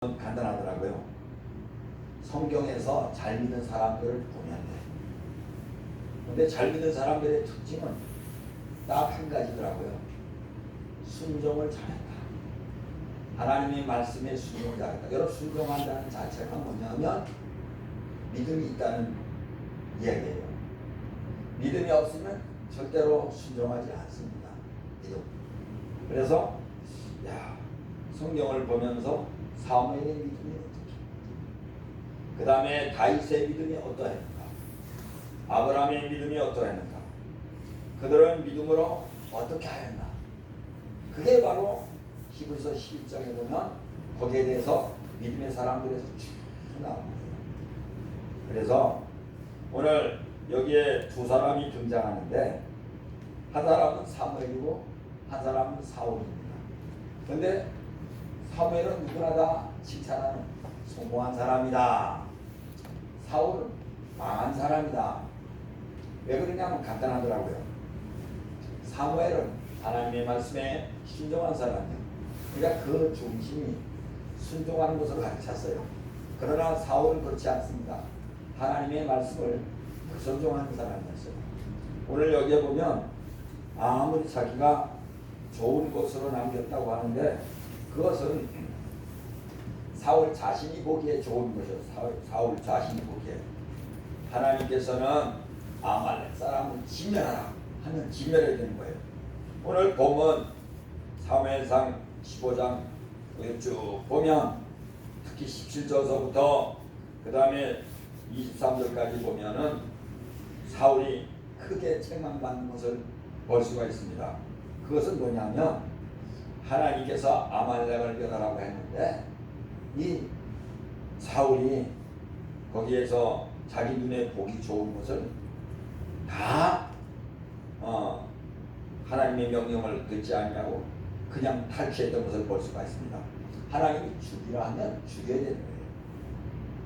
간단하더라고요. 성경에서 잘 믿는 사람들을 보면 돼. 근데 잘 믿는 사람들의 특징은 딱 한 가지더라고요. 순종을 잘했다. 하나님의 말씀에 순종을 잘했다. 여러분, 순종한다는 자체가 뭐냐면 믿음이 있다는 이야기예요. 믿음이 없으면 절대로 순종하지 않습니다. 믿음. 그래서 성경을 보면서 사무엘의 믿음이 어떻게, 그 다음에 다윗의 믿음이 어떠했는가, 아브라함의 믿음이 어떠했는가, 그들은 믿음으로 어떻게 하였나. 그게 바로 히브리서 11장에 보면 거기에 대해서 믿음의 사람들에서 쭉 나옵니다. 그래서 오늘 여기에 두 사람이 등장하는데, 한 사람은 사무엘이고 한 사람은 사울입니다. 그런데 사무엘은 누구나 다 칭찬하는 성공한 사람이다. 사울은 망한 사람이다. 왜 그러냐면 간단하더라고요. 사무엘은 하나님의 말씀에 순종한 사람이에요. 그러니까 그 중심이 순종하는 것으로 가르쳤어요. 그러나 사울은 그렇지 않습니다. 하나님의 말씀을 불순종하는 사람이었어요. 오늘 여기에 보면 아무리 자기가 좋은 것으로 남겼다고 하는데 그것은 사울 자신이 보기에 좋은 것이요. 사울 자신이 보기에 하나님께서는 아말렉 사람을 진멸하라 하면 진멸해야 되는 거예요. 오늘 보면 사무엘상 15장 쭉 보면 특히 17절서부터 그 다음에 23절까지 보면은 사울이 크게 책망받는 것을 볼 수가 있습니다. 그것은 뭐냐면 하나님께서 아말렉을 멸하라고 했는데 이 사울이 거기에서 자기 눈에 보기 좋은 것을 다 하나님의 명령을 듣지 않냐고 그냥 탈취했던 것을 볼 수가 있습니다. 하나님이 죽이라 하면 죽여야 되는 거예요.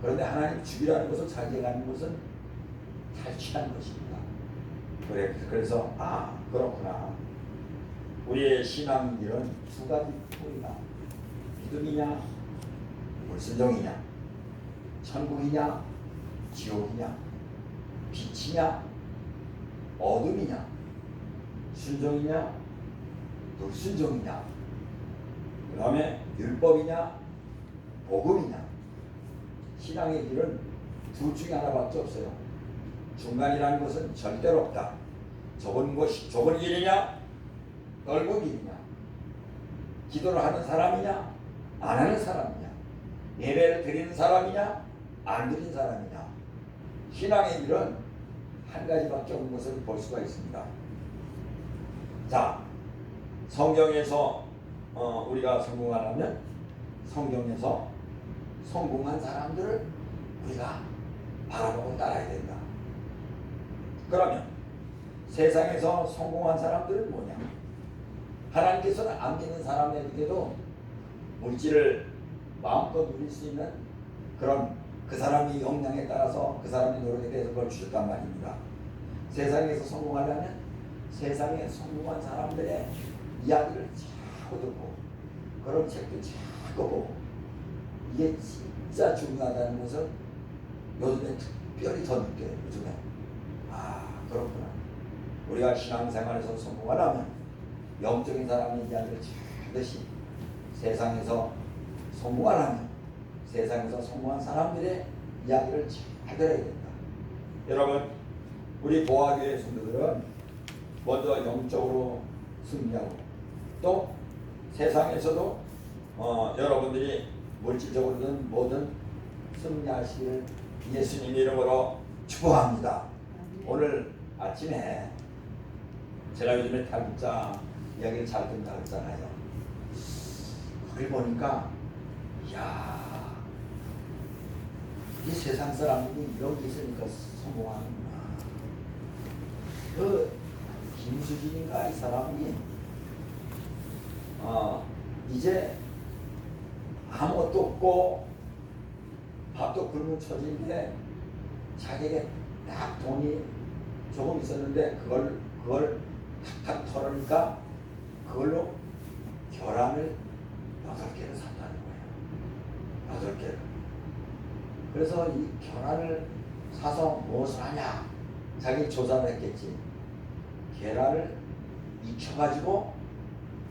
그런데 하나님 죽이라는 것을 자기가 하는 것은 탈취하는 것입니다. 그래서 그렇구나. 우리의 신앙길은 두 가지 뿌리다. 믿음이냐 불순종이냐, 천국이냐 지옥이냐, 빛이냐 어둠이냐, 순종이냐 불순종이냐, 그 다음에 율법이냐 복음이냐. 신앙의 길은 둘 중에 하나밖에 없어요. 중간이라는 것은 절대로 없다. 좁은 길이냐 넓은 길이냐, 기도를 하는 사람이냐 안 하는 사람이냐, 예배를 드리는 사람이냐 안 드리는 사람이냐. 신앙의 길은 한 가지밖에 없는 것을 볼 수가 있습니다. 자, 성경에서 우리가 성공하려면 성경에서 성공한 사람들을 우리가 바라보고 따라야 된다. 그러면 세상에서 성공한 사람들은 뭐냐? 하나님께서는 안 믿는 사람에게도 물질을 마음껏 누릴 수 있는 그런 그 사람의 역량에 따라서 그 사람의 노력에 대해서 그걸 주셨단 말입니다. 세상에서 성공하려면 세상에 성공한 사람들의 이야기를 자꾸 듣고 그런 책도 자꾸 보고, 이게 진짜 중요하다는 것을 요즘에 특별히 더 느껴요. 요즘에 그렇구나. 우리가 신앙생활에서 성공하려면 영적인 사람의 이야기를 잘 듣듯이 세상에서 성공하려면 세상에서 성공한 사람들의 이야기를 잘 들어야 된다. 여러분, 우리 보아교회 성도들은 먼저 영적으로 승리하고 또 세상에서도 여러분들이 물질적으로든 뭐든 승리하시길 예수님 이름으로 축복합니다. 오늘 아침에 제가 요즘에 탈북자 이야기를 잘 듣는다고 했잖아요. 거기 보니까 이 세상 사람들이 이런 게 있으니까 성공하는구나. 그 김수진인가 이 사람이 이제 아무것도 없고 밥도 굶는 처지인데 자기에게 딱 돈이 조금 있었는데 그걸 탁탁 털으니까 그걸로 계란을 8개를 샀다는 거예요. 이렇게. 그래서 이 계란을 사서 무엇을 하냐? 자기 조사를 했겠지. 계란을 익혀가지고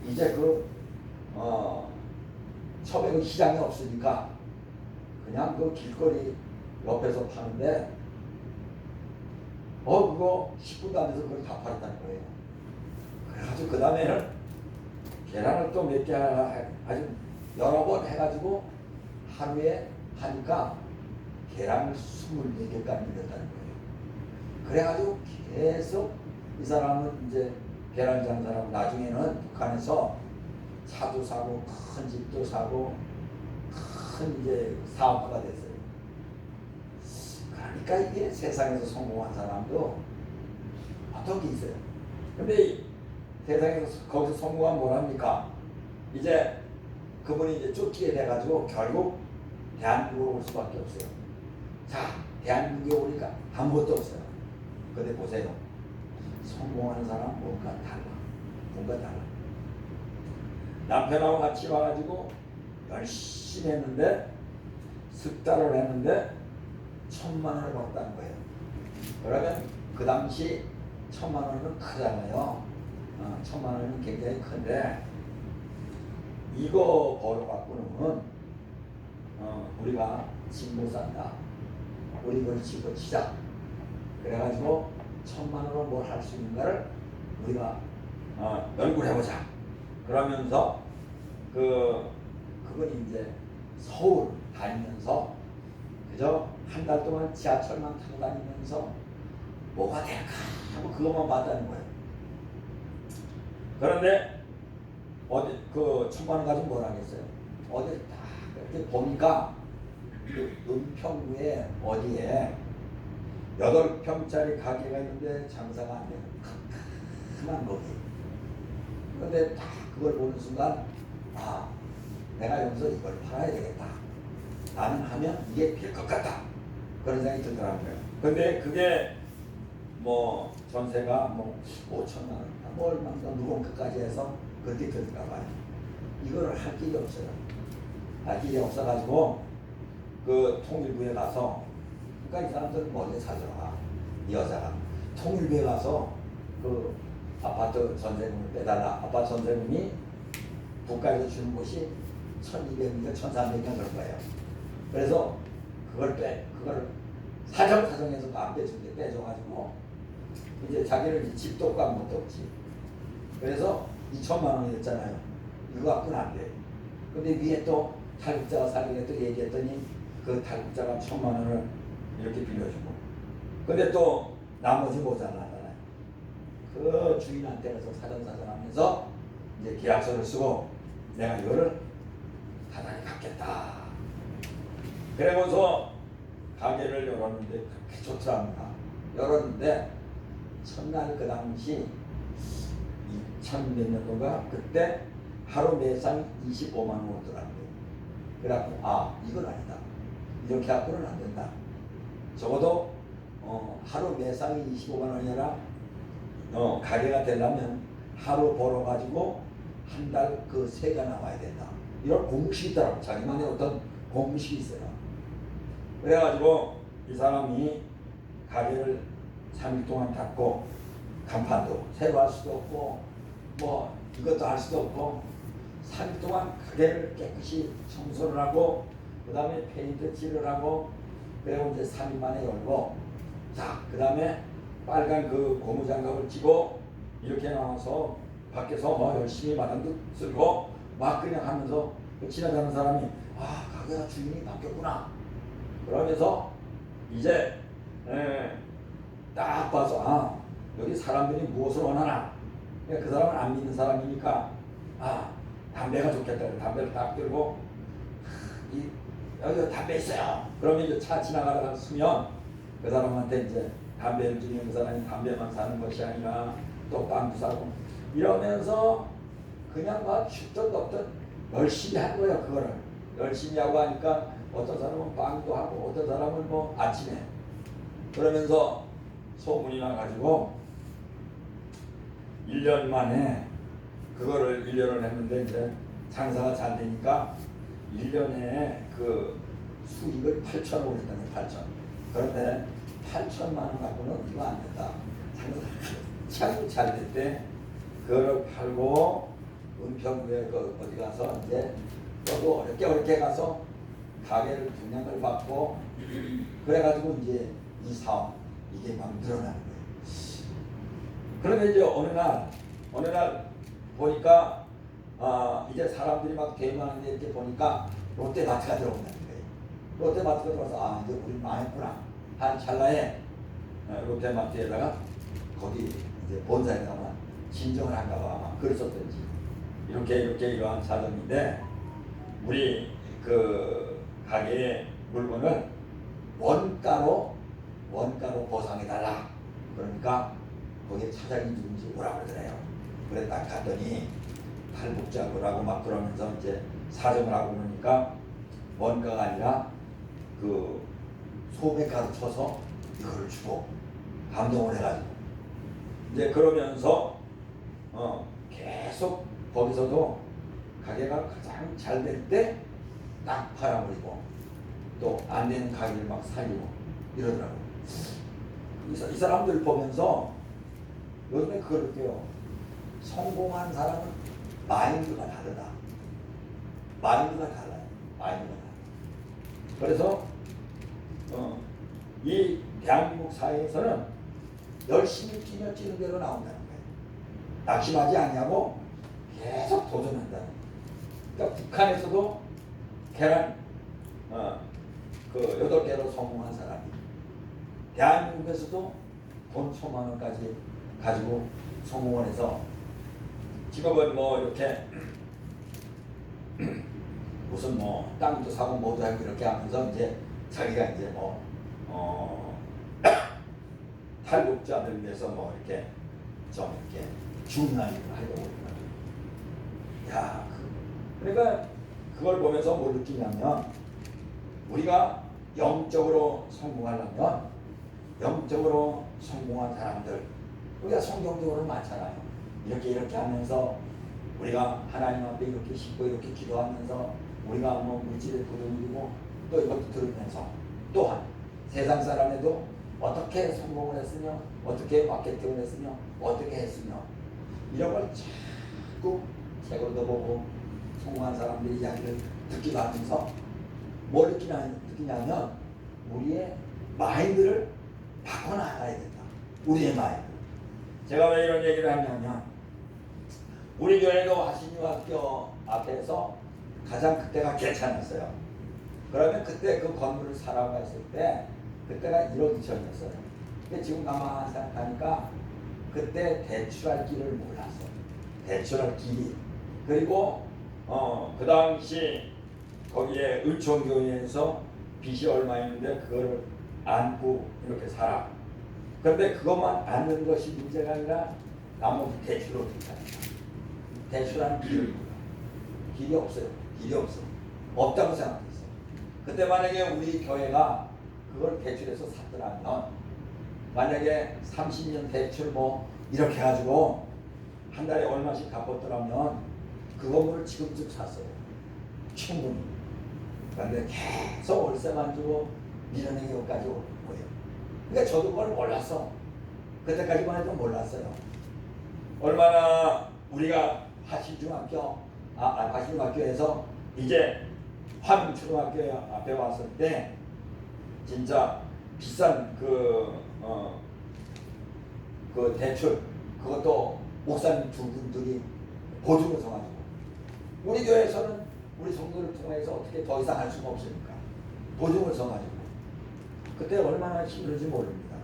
이제 처음에 그 시장이 없으니까 그냥 그 길거리 옆에서 파는데 그거 10분도 안 돼서 그걸 다 팔았다는 거예요. 그래가지고 그 다음에는 계란을 또 몇 개 아주 여러 번 해가지고 하루에 하니까 계란을 24개까지 만들었다는 거예요. 그래가지고 계속 이 사람은 이제 계란 장사라고 나중에는 북한에서 차도 사고 큰 집도 사고 큰 이제 사업가가 됐어요. 그러니까 이게 세상에서 성공한 사람도 어떤 게 있어요. 근데 세상에서 거기서 성공한 뭐랍니까? 이제 그분이 이제 쫓기게 돼가지고 결국 대한민국으로 올 수밖에 없어요. 자, 대한민국에 오니까 아무것도 없어요. 근데 보세요. 성공하는 사람 뭔가 달라. 뭔가 달라. 남편하고 같이 와가지고 열심히 했는데 석 달을 했는데 1,000만 원을 벌었다는 거예요. 그러면 그 당시 1,000만 원은 크잖아요. 1,000만 원은 굉장히 큰데 이거 벌어갖고는 우리가 집 못 산다. 우리 이걸 집을 치자. 그래가지고 1,000만 원으로 뭘 할 수 있는가를 우리가 연구를 해보자. 그러면서 그건 이제 서울 다니면서 그저 한 달 동안 지하철만 타고 다니면서 뭐가 될까 하고 그것만 봤다는 거예요. 그런데 어디 그 1,000만 원 가지고 뭘 하겠어요? 어디 딱 이렇게 보니까 그 은평구에 어디에 8평짜리 가게가 있는데 장사가 안 되는 큰 거기. 그런데 딱 그걸 보는 순간 내가 여기서 이걸 팔아야 되겠다. 나는 하면 이게 빌 것 같다. 그런 생각이 들더라고요. 근데 그게 뭐 전세가 뭐 5천만 원, 뭐 얼마인가 누군 끝까지 해서 그렇게 들까 봐요. 이거를 할 길이 없어요. 할 길이 없어가지고 그 통일부에 가서 그러니까 이 사람들 멀리 살더라. 이 여자가 통일부에 가서 그 아파트 전세금을 빼달라. 아파트 전세금이 국가에서 주는 곳이 1,200인가 1,300인가 그럴 거예요. 그래서 그걸 사정해서 안 빼준대. 빼줘가지고 이제 자기는 집도 없고 아무것도 없지. 그래서 2,000만 원이었잖아요. 이거 갖고는 안 돼. 근데 위에 또 탈북자가 살게 또 얘기했더니 그 탈북자가 1,000만 원을 이렇게 빌려주고. 근데 또 나머지 모자라잖아요. 그 주인한테 가서 사정하면서 이제 계약서를 쓰고 내가 이거를 하나님 갚겠다. 그러고서 가게를 열었는데 그렇게 좋더랍니다. 열었는데 첫날 그 당시 2000몇 년도가 그때 하루 매상 25만 원 오더라고요. 그래갖고 이건 아니다. 이렇게 갖고는 안 된다. 적어도 하루 매상이 25만 원이 아니라 가게가 되려면 하루 벌어가지고 한 달 그 세가 나와야 된다. 이런 공식이 있더라고. 자기만의 어떤 공식이 있어요. 그래가지고 이 사람이 가게를 3일 동안 닫고 간판도 새로 할 수도 없고 뭐 이것도 할 수도 없고 3일 동안 가게를 깨끗이 청소를 하고 그 다음에 페인트 칠을 하고 그리고 이제 3일 만에 열고 그 다음에 빨간 그 고무장갑을 끼고 이렇게 나와서 밖에서 열심히 마당도 쓸고 막 그냥 하면서 지나가는 사람이 가게가 주인이 바뀌었구나 그러면서 이제 딱 봐서 여기 사람들이 무엇을 원하나 그 사람은 안 믿는 사람이니까 담배가 좋겠다. 담배를 딱 들고 여기 담배 있어요. 그러면 이제 차 지나가다가 쓰면 그 사람한테 이제 담배를 주는 그 사람이 담배만 사는 것이 아니라 또 빵도 사고 이러면서 그냥 막 춥든 덥든 열심히 한 거예요. 그거를 열심히 하고 하니까 어떤 사람은 빵도 하고 어떤 사람은 뭐 아침에 그러면서 소문이 나가지고 1년 만에 그거를 1년을 했는데 이제 장사가 잘 되니까 1년에 그 수익을 8천억을 했다는 8천. 그런데 8천만 원 갖고는 이거 안 된다. 참 잘 됐대. 그걸 팔고 은평구에 그 어디 가서 이제 또 어렵게 가서 가게를 분양을 받고 그래가지고 이제 이 사업 이게 막 늘어나는 거예요. 그런데 이제 어느 날 보니까 이제 사람들이 막 대만하는데 이렇게 보니까 롯데마트가 들어온다는 거예요. 롯데마트가 들어와서 이제 우리 망했구나 한 찰나에 롯데마트에다가 거기 이제 본사에다가 진정을 한가 봐. 아마 그랬었던지 이렇게 이러한 사정인데 우리 그 가게의 물건을 원가로 보상해달라. 그러니까 거기에 차장이 누군지 뭐라 그러더래요. 그래 딱 갔더니 탈북자고라고 막 그러면서 이제 사정을 하고 그러니까 원가가 아니라 그 소매가로 쳐서 이거를 주고 감동을 해가지고 이제 그러면서 계속 거기서도 가게가 가장 잘 될 때 딱 팔아버리고 또 안 되는 가게를 막 살리고 이러더라고요. 이 사람들 보면서 요즘에 그걸 느껴요. 성공한 사람은 마인드가 다르다. 마인드가 달라요. 마인드가 달라요. 그래서 이 대한민국 사회에서는 열심히 뛰면 뛰는 대로 나온다는 거예요. 낙심하지 않냐고 계속 도전한다는 거예요. 그러니까 북한에서도 계란 그 8개로 성공한 사람이 대한민국에서도 돈 1,000만 원까지 가지고 성공을 해서 지금은 뭐 이렇게 무슨 뭐 땅도 사고 뭐도 하고 이렇게 하면서 이제 자기가 이제 뭐 탈북자들 위해서 뭐 이렇게 좀 이렇게 중요한 일을 하려고 그러더라고요. 그러니까 그걸 보면서 뭘 느끼냐면 우리가 영적으로 성공하려면 영적으로 성공한 사람들 우리가 성경적으로 많잖아요. 이렇게 하면서 우리가 하나님 앞에 이렇게 싣고 이렇게 기도하면서 우리가 뭐 물질을 부르고 또 이것도 들으면서 또한 세상 사람에도 어떻게 성공을 했으며 어떻게 마케팅을 했으며 어떻게 했으며 이런 걸 자꾸 책으로도 보고 성공한 사람들의 이야기를 듣기도 하면서 뭘 느끼냐면 우리의 마인드를 바꿔나가야 된다. 우리의 마인드. 제가 왜 이런 얘기를 하냐면 우리 교회도 하신유학교 앞에서 가장 그때가 괜찮았어요. 그러면 그때 그 건물을 사라고 했을 때 그때가 1억 2천이었어요. 근데 지금 가만 생각하니까 그때 대출할 길을 몰랐어. 대출할 길이. 그리고 그 당시 거기에 을총교회에서 빚이 얼마 있는데 그걸 안고 이렇게 살아. 그런데 그것만 안는 것이 문제가 아니라 나머지 대출을 어떻게 하는 거야. 대출하는 길을 몰라. 길이 없어요. 길이 없어. 없다고 생각했어. 그때 만약에 우리 교회가 그걸 대출해서 샀더라면 만약에 30년 대출 뭐 이렇게 해가지고 한 달에 얼마씩 갚았더라면 그 건물을 지금쯤 샀어요. 충분히. 그런데 계속 월세만 주고 밀어내기까지 오는 거예요. 그러니까 저도 그걸 몰랐어. 그때까지만 해도 몰랐어요. 얼마나 우리가 화신중학교에서 이제 화명초등학교 앞에 왔을 때 진짜 비싼 그 대출 그것도 목사님 두 분들이 보증을 서가지고 우리 교회에서는 우리 성도를 통해서 어떻게 더 이상 할 수가 없으니까 보증을 서가지고 그때 얼마나 힘들지 모릅니다.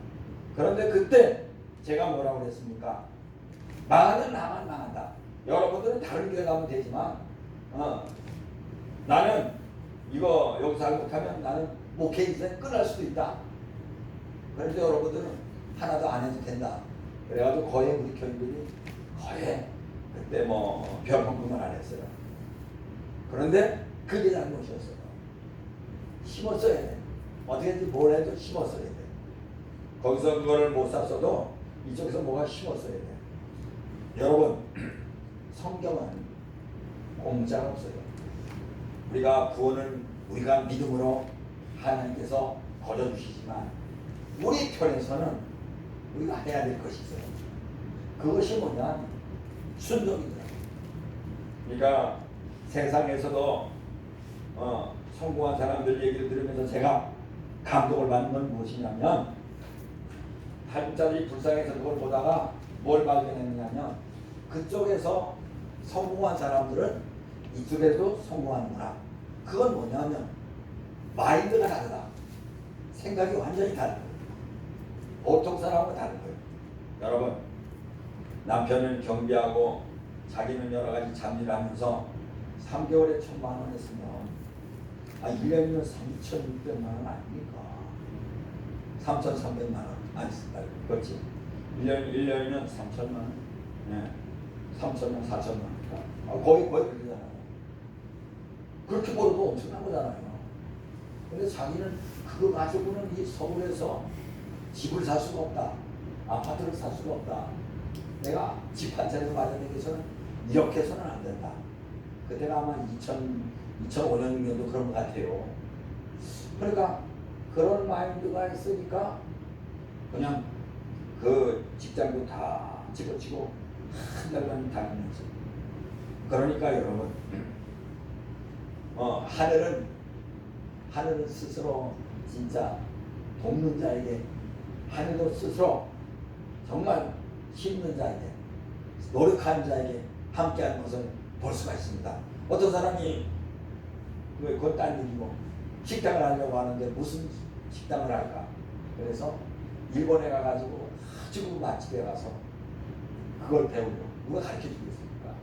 그런데 그때 제가 뭐라고 그랬습니까? 망하면 나만 망한다. 여러분들은 다른 교회 가면 되지만 나는 이거 여기서 잘 못하면 나는 목회 인생 끝날 수도 있다. 그래서 여러분들은 하나도 안 해도 된다. 그래가지고 거의 우리 교인들이 거의 그때 뭐 별풍금은 안 했어요. 그런데 그게 잘못이었어요. 심었어야 돼. 어떻게든지 뭘 해도 심었어야 돼. 거기서 그거를 못 샀어도 이쪽에서 뭐가 심었어야 돼. 여러분 성경은 공짜가 없어요. 우리가 구원을 우리가 믿음으로 하나님께서 거둬주시지만 우리 편에서는 우리가 해야 될 것이 있어요. 그것이 뭐냐? 순종이더라고요. 그러니까 세상에서도 성공한 사람들 얘기를 들으면서 제가 감동을 받는 건 무엇이냐면, 한자들이 불쌍해서 그걸 보다가 뭘 발견했냐면, 그쪽에서 성공한 사람들은 이쪽에도 성공하는구나. 그건 뭐냐면 마인드가 다르다. 생각이 완전히 다른 거예요. 보통 사람하고 다른 거예요. 여러분, 남편은 경비하고 자기는 여러 가지 잡일을 하면서 3개월에 1,000만 원 했으면 1년이면 3,600만 원 아닙니까? 3,300만 원. 아니, 그렇지. 1년이면 3,000만 원. 네. 3,000만, 4,000만 원. 거의 그러잖아요. 그렇게 벌어도 엄청난 거잖아요. 근데 자기는 그거 가지고는 이 서울에서 집을 살 수가 없다. 아파트를 살 수가 없다. 내가 집 한 채를 마련하기 위해서는 이렇게 해서는 안 된다. 그때가 아마 2005년도 그런 것 같아요. 그러니까 그런 마인드가 있으니까 그냥 그 직장도 다 집어치고 한 달간 다니면서. 그러니까 여러분, 하늘은 스스로 진짜 돕는 자에게, 하늘도 스스로 정말 힘든 자에게, 노력하는 자에게 함께하는 것을 볼 수가 있습니다. 어떤 사람이 그건 딴 일이고 식당을 하려고 하는데 무슨 식당을 할까? 그래서 일본에 가가지고 아주 맛집에 가서 그걸 배우려고. 누가 가르쳐 주겠습니까?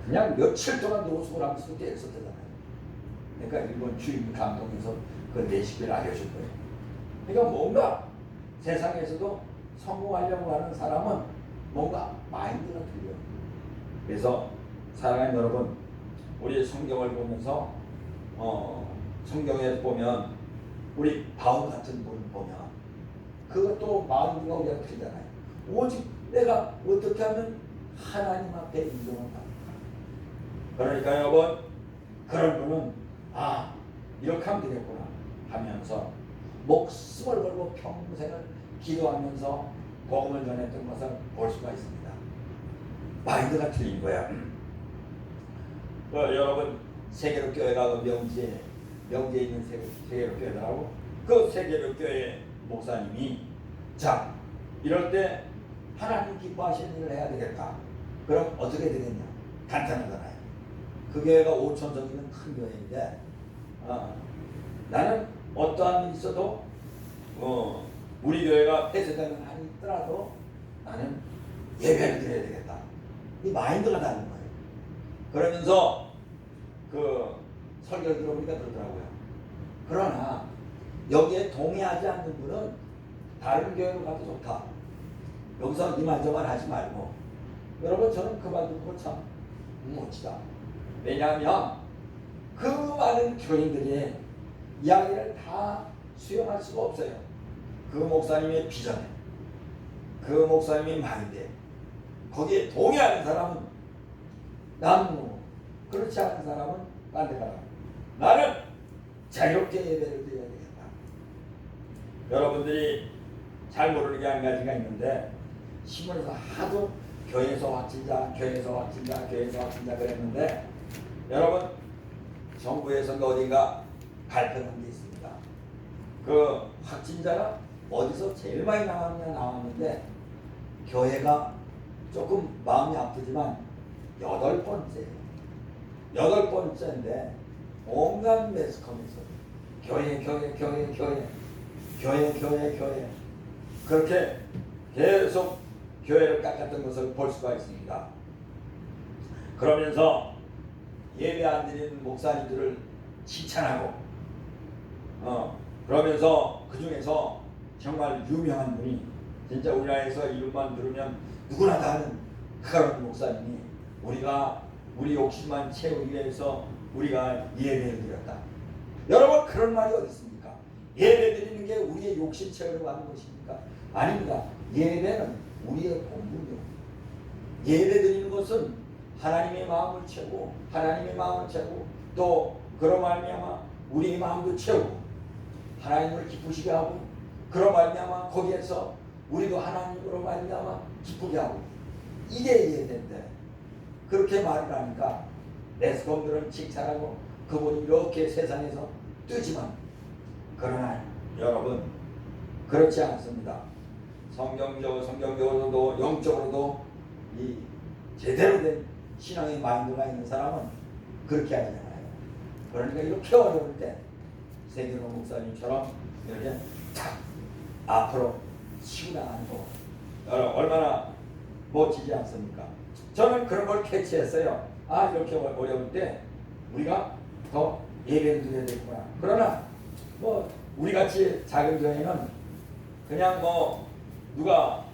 그냥 며칠 동안 노숙을 하면서 때렸었잖아요. 그러니까 일본 주인 감독에서 그 레시피를 알려줄 거예요. 그러니까 뭔가 세상에서도 성공하려고 하는 사람은 뭔가 마인드가 틀려요. 그래서 사랑하는 여러분, 우리 성경을 보면서 성경에 보면 우리 바울 같은 분을 보면 그것도 마인드가 우리가 틀리잖아요. 오직 내가 어떻게 하면 하나님 앞에 인정을 받을까? 그러니까 여러분, 그런 분은 이렇게 하면 되겠구나 하면서 목숨을 걸고 평생을 기도하면서 복음을 전했던 것을 볼 수가 있습니다. 마인드가 틀린 거야. 여러분, 세계로 교회가 명지에 있는 세계로 교회더라고. 그 세계로 교회 목사님이 자, 이럴 때 하나님 기뻐하시는 일을 해야 되겠다. 그럼 어떻게 되겠냐? 간단하잖아요. 그 교회가 5,000성이면 큰 교회인데 나는 어떠한 일이 있어도 우리 교회가 폐쇄되는 한이 있더라도 나는 예배를 드려야 되겠다. 이 마인드가 다른 거예요. 그러면서 그 설교를 들어보니까 그러더라고요. 그러나 여기에 동의하지 않는 분은 다른 교회로 가도 좋다. 여기서 이만저만 하지 말고. 여러분, 저는 그 말 듣고 참 멋지다. 왜냐하면 그 많은 교인들이 이야기를 다 수용할 수가 없어요. 그 목사님의 비전에, 그 목사님의 마인드에, 거기에 동의하는 사람은 남고, 그렇지 않은 사람은 딴 데 가라. 나는 자유롭게 예배를 드려야 되겠다. 여러분들이 잘 모르는 게 한 가지가 있는데, 신문에서 하도 교회에서 확진자 그랬는데, 여러분, 정부에서 어딘가 발표한 게 있습니다. 그 확진자가 어디서 제일 많이 나왔는데, 교회가 조금 마음이 아프지만 8번째인데 온갖 매스컴에서 교회 그렇게 계속 교회를 깎았던 것을 볼 수가 있습니다. 그러면서 예배 안 드리는 목사님들을 칭찬하고 그러면서 그 중에서 정말 유명한 분이, 진짜 우리나라에서 이름만 들으면 누구나 다 아는 그런 목사님이 우리 욕심만 채우기 위해서 우리가 예배를 드렸다. 여러분, 그런 말이 어디 있습니까? 예배 드리는 게 우리의 욕심 채우려고 하는 것입니까? 아닙니다. 예배는 우리의 본분이요. 예배 드리는 것은 하나님의 마음을 채우고 또 그런 말미암아 우리의 마음도 채우고 하나님을 기쁘시게 하고 그런 말미암아 거기에서 우리도 하나님으로 말미암아 기쁘게 하고 이게 이해된대. 그렇게 말을 하니까 매스컴들은 칭찬하고 그분이 이렇게 세상에서 뜨지만 그러나 여러분 그렇지 않습니다. 성경적으로도 영적으로도 이 제대로 된 신앙의 마인드가 있는 사람은 그렇게 하잖아요. 그러니까 이렇게 어려울 때 세계로 목사님처럼 이렇게 탁 앞으로 치고 나가는 거 얼마나 멋지지 않습니까? 저는 그런 걸 캐치했어요. 아, 이렇게 어려울 때 우리가 더 예배를 드려야 되구나. 그러나 뭐 우리같이 작은 교회는 그냥 뭐 누가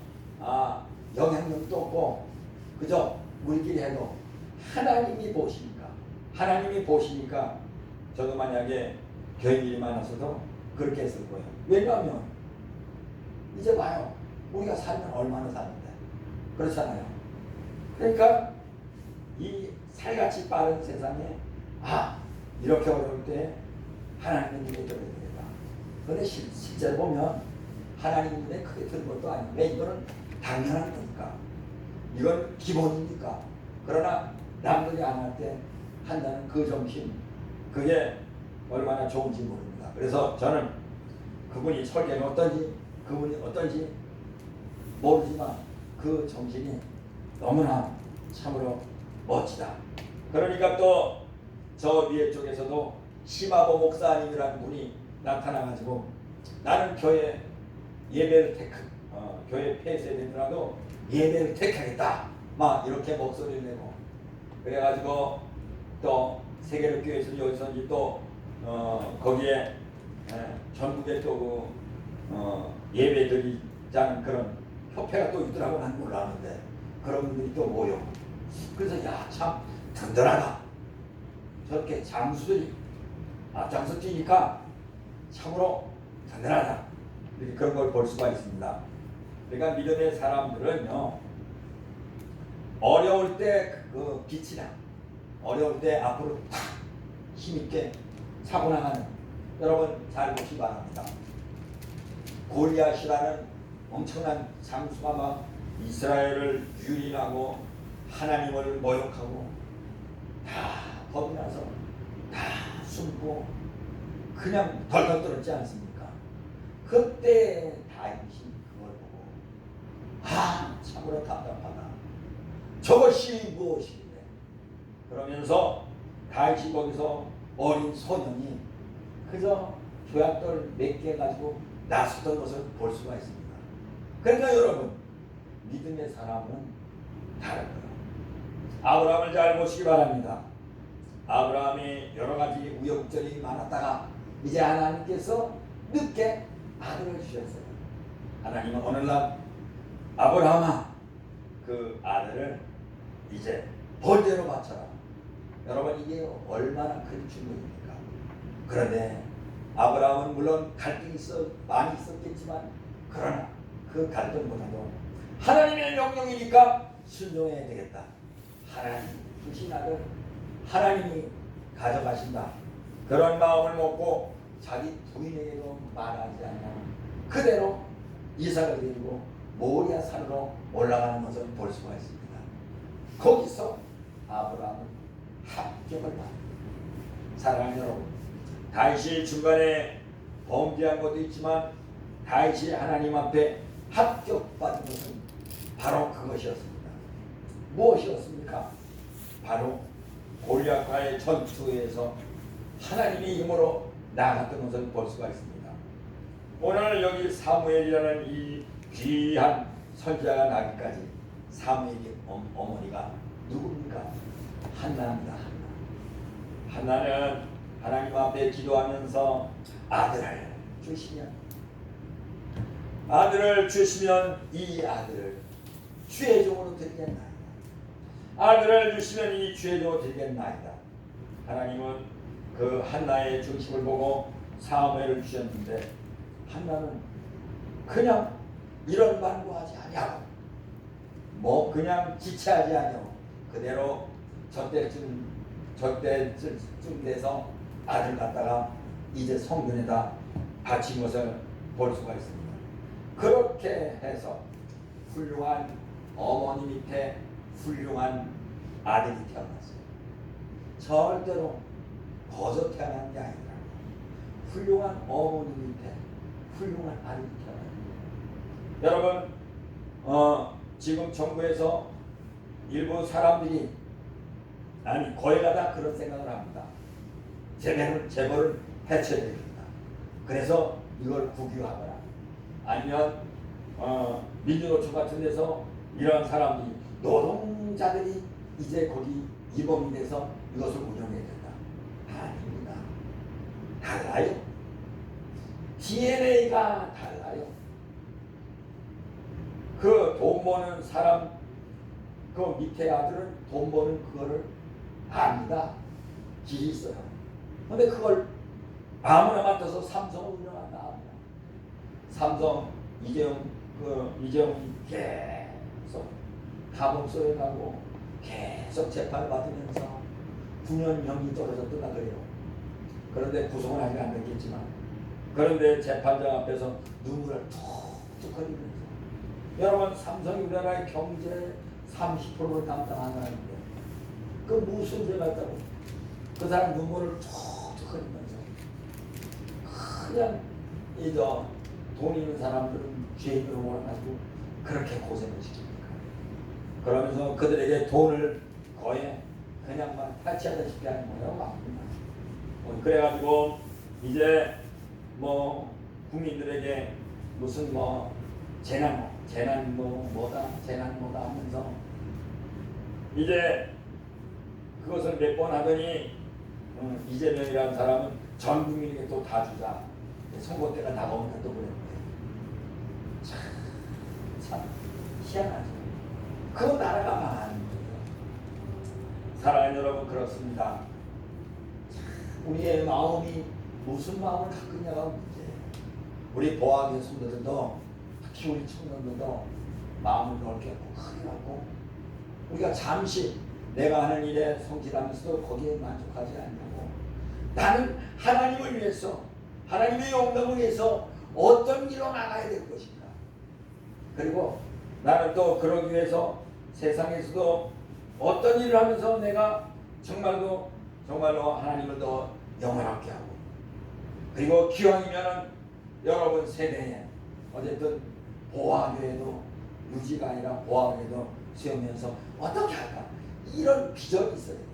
영향력도 없고 그저 우리끼리 해도 하나님이 보시니까 저도 만약에 교인들이 많았어도 그렇게 했을 거예요. 왜냐하면 이제 봐요. 우리가 살면 얼마나 사는데 그렇잖아요. 그러니까 이 살같이 빠른 세상에 이렇게 어려울 때 하나님의 눈에 들어야 되겠다. 그런데 실제로 보면 하나님 눈에 크게 든 것도 아니고 왜 이거는 당연한 거니까 이건 기본이니까. 그러나 남들이 안 할 때 한다는 그 정신 그게 얼마나 좋은지 모릅니다. 그래서 저는 그분이 설계는 어떤지 모르지만 그 정신이 너무나 참으로 멋지다. 그러니까 또 저 위에 쪽에서도 심하보 목사님이라는 분이 나타나가지고 나는 교회 예배를 교회 폐쇄되더라도 예배를 택하겠다 막 이렇게 목소리를 내고 그래가지고 또 세계로교회에서 여기서인지 또 거기에 전국에 또 예배 드리자는 그런 협회가 또 있더라고. 난 몰랐는데 그런 분들이 또 모여. 그래서 참 든든하다. 저렇게 장수들이 앞장서 뛰니까 참으로 든든하다. 이렇게 그런 걸 볼 수가 있습니다. 그러니까 믿음의 사람들은요 어려울 때 그 빛이 나. 어려울 때 앞으로 탁 힘있게 차고 나가는 여러분 잘 보시기 바랍니다. 골리앗이라는 엄청난 장수가 막 이스라엘을 유린하고 하나님을 모욕하고 다 겁이 나서 다 숨고 그냥 덜덜 떨었지 않습니까? 그때 다윗이 그걸 보고 참으로 답답하다. 저것이 무엇이래. 그러면서 다윗이 거기서 어린 소년이 그저 조약돌 몇 개 가지고 나섰던 것을 볼 수가 있습니다. 그러니까 여러분 믿음의 사람은 다른 거예요. 아브라함을 잘 보시기 바랍니다. 아브라함이 여러 가지 우여곡절이 많았다가 이제 하나님께서 늦게 아들을 주셨어요. 하나님은 오늘날 아브라함아 그 아들을 이제 번제로 바쳐라. 여러분 이게 얼마나 큰 충격입니까? 그런데 아브라함은 물론 갈등이 많이 있었겠지만 그러나 그 갈등보다도 하나님의 명령이니까 순종해야 되겠다. 하나님 주신 아들 하나님이 가져가신다. 그런 마음을 먹고 자기 부인에게도 말하지 않고 그대로 이삭을 데리고 모리아 산으로 올라가는 것을 볼 수가 있습니다. 거기서 아브라함은 합격을 받습니다. 사랑하는 여러분, 다윗이 중간에 범죄한 것도 있지만 다윗이 하나님 앞에 합격받은 것은 바로 그것이었습니다. 무엇이었습니까? 바로 골리앗과의 전투에서 하나님의 힘으로 나아갔던 것을 볼 수가 있습니다. 오늘 여기 사무엘이라는 이 귀한 선지자가 나기까지 사무엘의 어머니가 누굽니까? 한나입니다. 한나는 하나님 앞에 기도하면서 아들을 주시면 이 아들을 주의 종으로 드리겠나이다. 아들을 주시면 이 주의 종으로 드리겠나이다. 하나님은 그 한나의 중심을 보고 사무엘을 주셨는데 한나는 그냥 이런 반구하지 아니하고 그냥 지체하지 아니하고 그대로 저때쯤 돼서 아들 갖다가 이제 성전에다 바친 것을 볼 수가 있습니다. 그렇게 해서 훌륭한 어머니 밑에 훌륭한 아들이 태어났어요. 절대로 거저 태어난 게 아니라 훌륭한 어머니 밑에 훌륭한 아들이 태어났어요. 여러분, 지금 정부에서 일부 사람들이 아니 거의 다 그런 생각을 합니다. 재벌을 해쳐야 됩니다. 그래서 이걸 국유화하거나 아니면 민주노총 같은 데서 이런 사람들이 노동자들이 이제 거기 이범이 돼서 이것을 운영해야 된다. 아닙니다. 달라요. DNA가 달라요. 그 돈 버는 사람 그 밑에 아들은 돈 버는 그거를 압니다. 길이 있어요. 근데 그걸 아무나 맡아서 삼성을 운영한다. 삼성 이재용이 계속 감옥소에 가고 계속 재판을 받으면서 9년형이 떨어졌다 그래요. 그런데 구속은 아직 안 됐겠지만 그런데 재판장 앞에서 눈물을 툭툭 흘리면서 여러분 삼성이 우리나라의 경제 30%를 담당하는데 그 무슨 죄가 있다고 그 사람 눈물을 툭툭 흘리면서 그냥 돈 있는 사람들은 죄인으로 몰아가지고 그렇게 고생을 시킵니까? 그러면서 그들에게 돈을 거의 그냥만 탈취하다시피 하는 거예요. 그래가지고 이제 국민들에게 무슨 재난 뭐다 하면서 이제 그것을 몇 번 하더니 이재명이라는 사람은 전 국민에게 또 다 주자. 선거 때가 다가오니까 또 그랬는데 참 희한하죠. 그거 나라가 망하는 거예요. 사랑하는 여러분 그렇습니다. 우리의 마음이 무슨 마음을 갖고 있냐가 문제예요. 우리 보아하는 성도들도 특히 우리 청년들도 마음을 넓게 하고 크게 하고 우리가 잠시 내가 하는 일에 성실하면서도 거기에 만족하지 않냐고 나는 하나님을 위해서 하나님의 영광을 위해서 어떤 일로 나가야 될 것인가. 그리고 나는 또 그러기 위해서 세상에서도 어떤 일을 하면서 내가 정말로 하나님을 더 영원하게 하고 그리고 기왕이면은 여러분 세대에 어쨌든 보아교회도 유지가 아니라 보아교회도 세우면서 어떻게 할까 이런 비전이 있어야 돼요.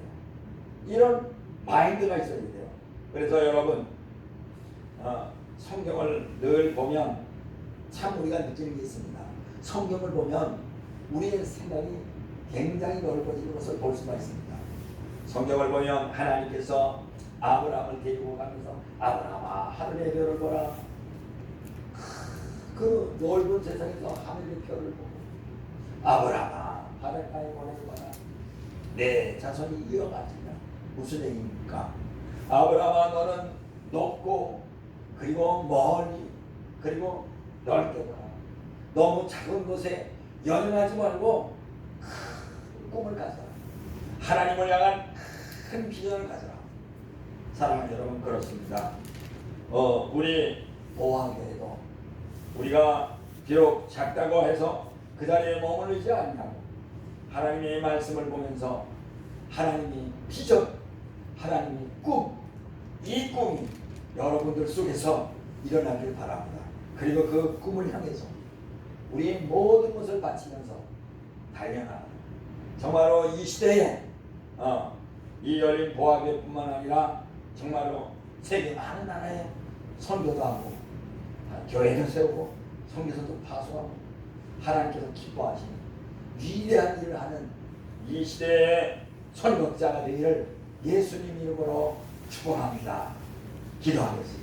이런 마인드가 있어야 돼요. 그래서 여러분 성경을 늘 보면 참 우리가 느끼는 게 있습니다. 성경을 보면 우리의 생각이 굉장히 넓어지는 것을 볼 수가 있습니다. 성경을 보면 하나님께서 아브라함을 데리고 가면서 아브라함아 하늘의 별을 보라. 그 넓은 세상에서 하늘의 별을 보고 아브라함아 바닷가에 보내를 봐라. 내 자손이 이와 같으냐. 무슨 얘기입니까? 아브라함아 너는 높고 그리고 멀리 그리고 넓게 보라. 너무 작은 곳에 연연하지 말고 큰 꿈을 가져라. 하나님을 향한 큰 비전을 가져라. 사랑하는 여러분 그렇습니다. 우리 보아교회도 우리가 비록 작다고 해서 그 자리에 머무르지 않냐고 하나님의 말씀을 보면서 하나님이 비전, 하나님이 꿈, 이 꿈이 여러분들 속에서 일어나길 바랍니다. 그리고 그 꿈을 향해서 우리의 모든 것을 바치면서 달려나가는 정말로 이 시대에 이 열린 보아교회뿐만 아니라 정말로 세계 많은 나라에 선교도 하고 교회도 세우고 선교사도 파송하고 하나님께서 기뻐하시는 위대한 일을 하는 이 시대의 선교자가 되기를 예수님 이름으로 축복합니다. 기도하겠습니다.